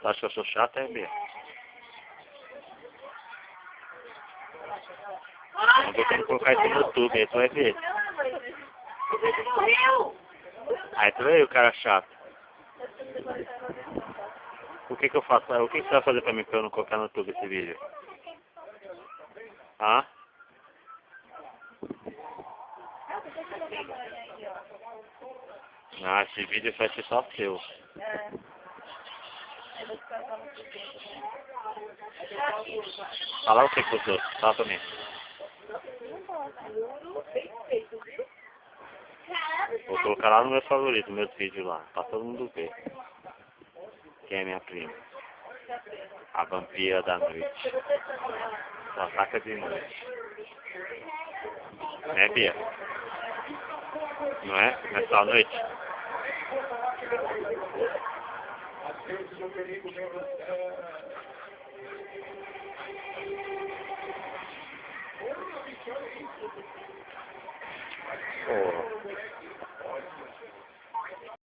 Tu acha que eu sou chato, é, Bia? Vamos ver quando colocar isso no YouTube, aí tu vai ver. Aí tu vê o cara chato. O que que eu faço? O que que você vai fazer pra mim pra eu não colocar no YouTube esse vídeo? Hã? Ah, esse vídeo vai ser só seu. Fala o que que eu sou. Fala pra mim. Vou colocar lá no meu favorito, meus vídeos lá, pra todo mundo ver. Quem é minha prima? A vampira da noite. Só ataca de noite. Né, Bia? Não é? Não é só à noite? Oh.